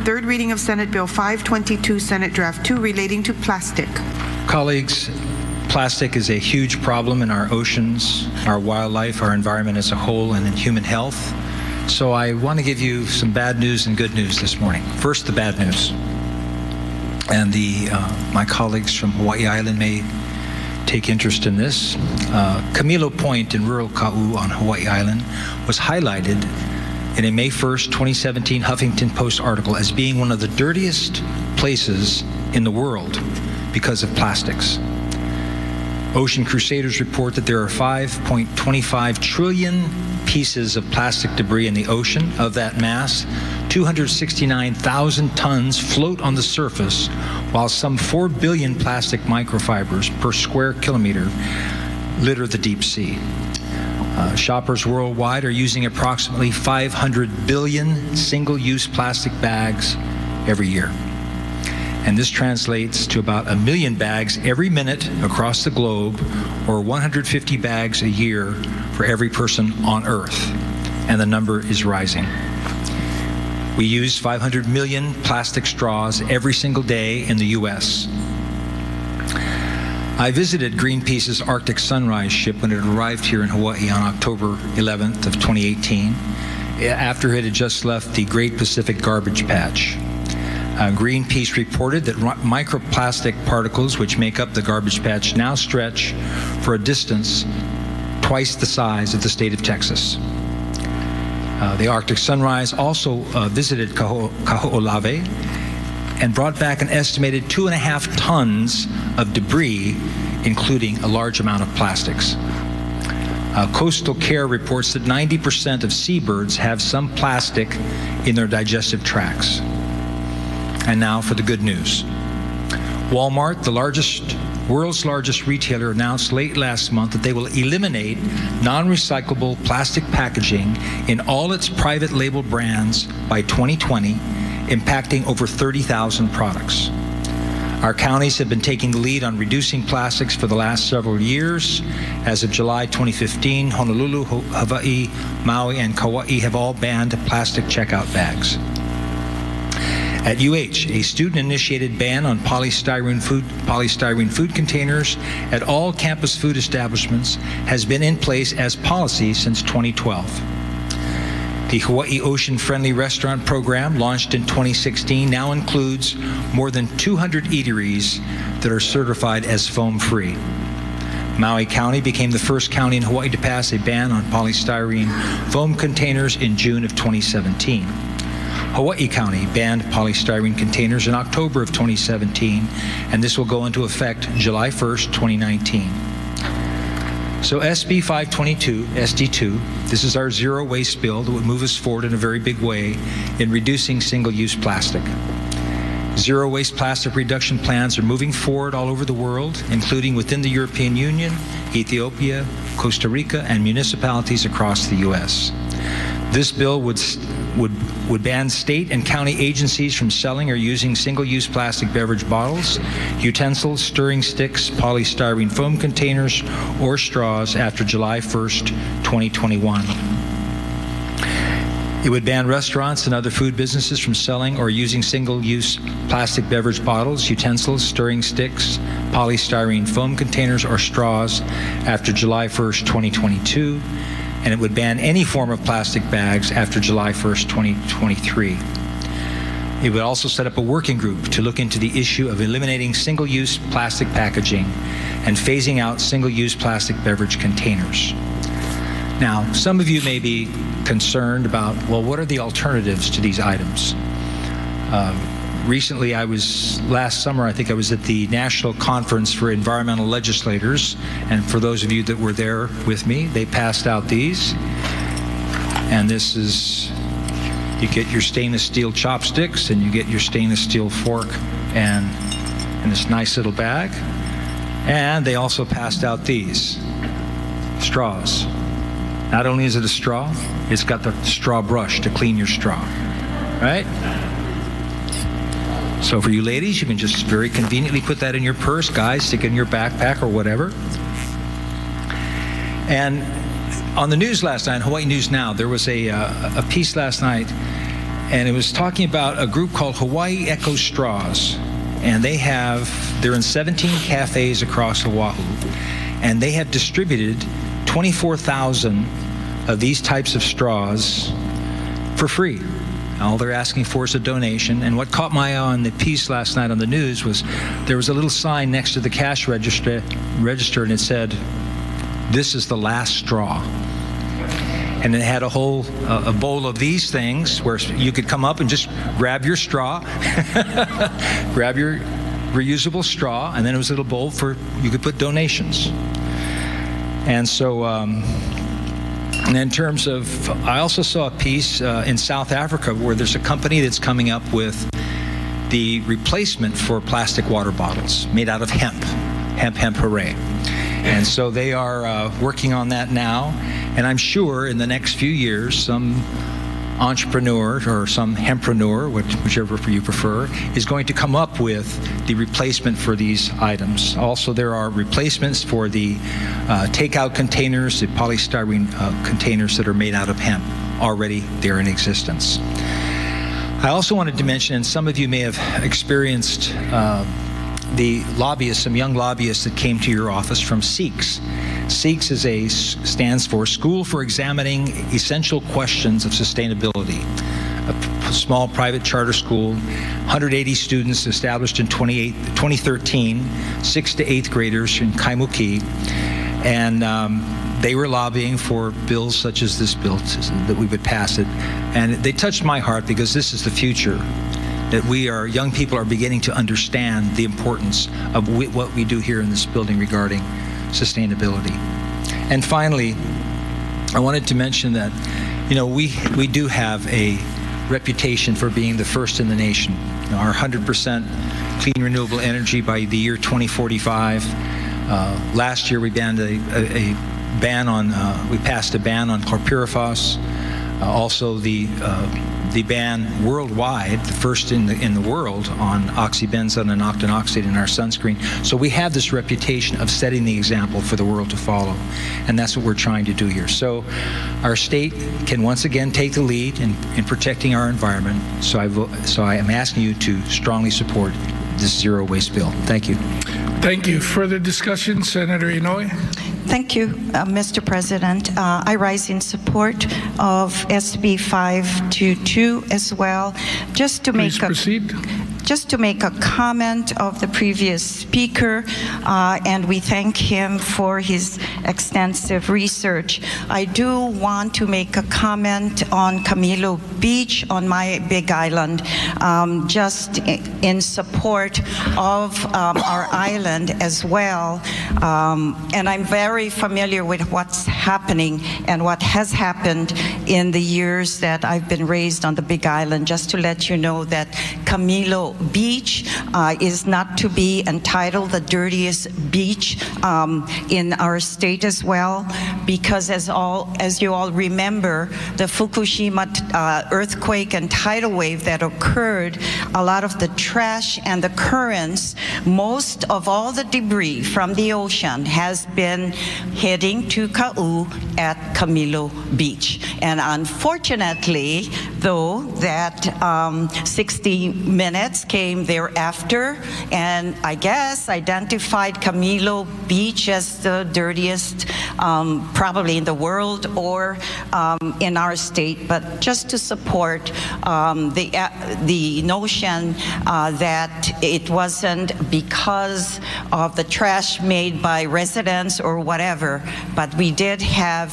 third reading of Senate Bill 522, Senate Draft 2, relating to plastic. Colleagues, plastic is a huge problem in our oceans, our wildlife, our environment as a whole, and in human health. So I want to give you some bad news and good news this morning. First, the bad news. And my colleagues from Hawaii Island may take interest in this. Camilo Point in rural Ka'u on Hawaii Island was highlighted in a May 1st, 2017 Huffington Post article as being one of the dirtiest places in the world because of plastics. Ocean Crusaders report that there are 5.25 trillion pieces of plastic debris in the ocean. Of that mass, 269,000 tons float on the surface, while some 4 billion plastic microfibers per square kilometer litter the deep sea. Shoppers worldwide are using approximately 500 billion single-use plastic bags every year. And this translates to about 1 million bags every minute across the globe, or 150 bags a year for every person on Earth. And the number is rising. We use 500 million plastic straws every single day in the U.S. I visited Greenpeace's Arctic Sunrise ship when it arrived here in Hawaii on October 11th of 2018, after it had just left the Great Pacific Garbage Patch. Greenpeace reported that microplastic particles, which make up the garbage patch, now stretch for a distance twice the size of the state of Texas. The Arctic Sunrise also visited Kaho'olawe and brought back an estimated 2.5 tons of debris, including a large amount of plastics. Coastal Care reports that 90% of seabirds have some plastic in their digestive tracts. And now for the good news. Walmart, the world's largest retailer, announced late last month that they will eliminate non-recyclable plastic packaging in all its private label brands by 2020, impacting over 30,000 products. Our counties have been taking the lead on reducing plastics for the last several years. As of July 2015, Honolulu, Hawaii, Maui, and Kauai have all banned plastic checkout bags. At UH, a student-initiated ban on polystyrene food containers at all campus food establishments has been in place as policy since 2012. The Hawaii Ocean Friendly Restaurant Program, launched in 2016, now includes more than 200 eateries that are certified as foam-free. Maui County became the first county in Hawaii to pass a ban on polystyrene foam containers in June of 2017. Hawaii County banned polystyrene containers in October of 2017, and this will go into effect July 1st, 2019. So SB 522, SD2, this is our zero waste bill that would move us forward in a very big way in reducing single-use plastic. Zero waste plastic reduction plans are moving forward all over the world, including within the European Union, Ethiopia, Costa Rica, and municipalities across the U.S. This bill would ban state and county agencies from selling or using single-use plastic beverage bottles, utensils, stirring sticks, polystyrene foam containers, or straws after July 1st, 2021. It would ban restaurants and other food businesses from selling or using single-use plastic beverage bottles, utensils, stirring sticks, polystyrene foam containers, or straws after July 1st, 2022. And it would ban any form of plastic bags after July 1st, 2023. It would also set up a working group to look into the issue of eliminating single-use plastic packaging and phasing out single-use plastic beverage containers. Now, some of you may be concerned about, well, what are the alternatives to these items? Recently, last summer, I think I was at the National Conference for Environmental Legislators, and for those of you that were there with me, they passed out these. And this is, you get your stainless steel chopsticks, and you get your stainless steel fork, and in this nice little bag. And they also passed out these straws. Not only is it a straw, it's got the straw brush to clean your straw, right? So for you ladies, you can just very conveniently put that in your purse. Guys, stick it in your backpack or whatever. And on the news last night, Hawaii News Now, there was a piece last night and it was talking about a group called Hawaii Eco Straws. And they're in 17 cafes across Oahu, and they have distributed 24,000 of these types of straws for free. All they're asking for is a donation. And what caught my eye on the piece last night on the news was there was a little sign next to the cash register and it said, "This is the last straw." And it had a whole a bowl of these things where you could come up and just grab your straw, grab your reusable straw, and then it was a little bowl for you could put donations. And so, and in terms of, I also saw a piece in South Africa where there's a company that's coming up with the replacement for plastic water bottles made out of hemp, hemp, hooray. And so they are working on that now. And I'm sure in the next few years, some entrepreneur or some hempreneur, whichever you prefer, is going to come up with the replacement for these items. Also, there are replacements for the takeout containers, the polystyrene containers that are made out of hemp. Already, they're in existence. I also wanted to mention, and some of you may have experienced the lobbyists, some young lobbyists that came to your office from SEEKS. SEEKS stands for School for Examining Essential Questions of Sustainability, a small private charter school, 180 students established in 2013, 6th to 8th graders in Kaimuki, and they were lobbying for bills such as this bill, that we would pass it. And they touched my heart because this is the future. That young people are beginning to understand the importance of what we do here in this building regarding sustainability. And finally, I wanted to mention that, we do have a reputation for being the first in the nation. Our 100% clean renewable energy by the year 2045. Last year we banned we passed a ban on chlorpyrifos. Also the ban worldwide, the first in the world, on oxybenzone and octinoxate in our sunscreen. So we have this reputation of setting the example for the world to follow, and that's what we're trying to do here. So our state can once again take the lead in protecting our environment. So I am asking you to strongly support this zero waste bill. Thank you. Thank you. Further discussion, Senator Inouye. Thank you, Mr. President. I rise in support of SB 522 as well. Please proceed. Just to make a comment of the previous speaker, and we thank him for his extensive research. I do want to make a comment on Camilo Beach on my Big Island, just in support of our island as well. And I'm very familiar with what's happening and what has happened in the years that I've been raised on the Big Island. Just to let you know that Camilo Beach is not to be entitled the dirtiest beach in our state as well, because as you all remember, the Fukushima earthquake and tidal wave that occurred, a lot of the trash and the currents, most of all the debris from the ocean has been heading to Ka'u at Camilo Beach. And unfortunately, though, that 60 Minutes came thereafter, and I guess identified Camilo Beach as the dirtiest, probably in the world or in our state. But just to support the notion that it wasn't because of the trash made by residents or whatever, but we did have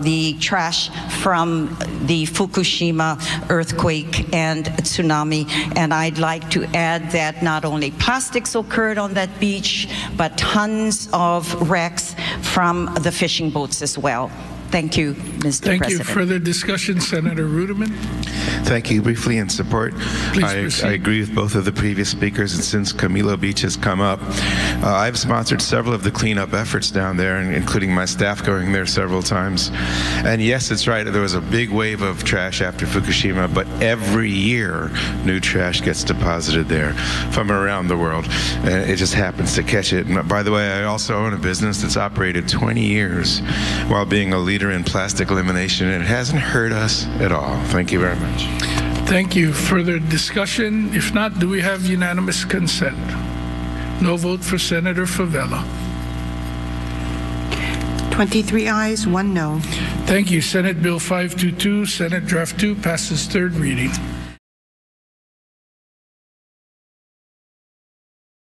the trash from the Fukushima earthquake and tsunami. And I'd like to add that not only plastics occurred on that beach, but tons of wrecks from the fishing boats as well. Thank you, Mr. President. Thank you. Further discussion, Senator Ruderman. Thank you. Briefly in support, Please I agree with both of the previous speakers, and since Camilo Beach has come up, I've sponsored several of the cleanup efforts down there, including my staff going there several times. And yes, it's right, there was a big wave of trash after Fukushima, but every year new trash gets deposited there from around the world, and it just happens to catch it. And by the way, I also own a business that's operated 20 years while being a leader in plastic elimination, and it hasn't hurt us at all. Thank you very much. Thank you. Further discussion? If not, do we have unanimous consent? No vote for Senator Favela. 23 ayes, 1 no. Thank you. Senate Bill 522, Senate Draft 2, passes third reading.